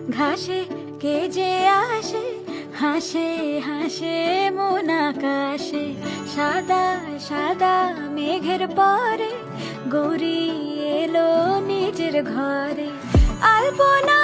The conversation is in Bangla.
ঘাসে কে যে আসে, হাসে হাসে মন আকাশে। সাদা সাদা মেঘের পরে গৌরী এলো নিজের ঘরে। আলপনা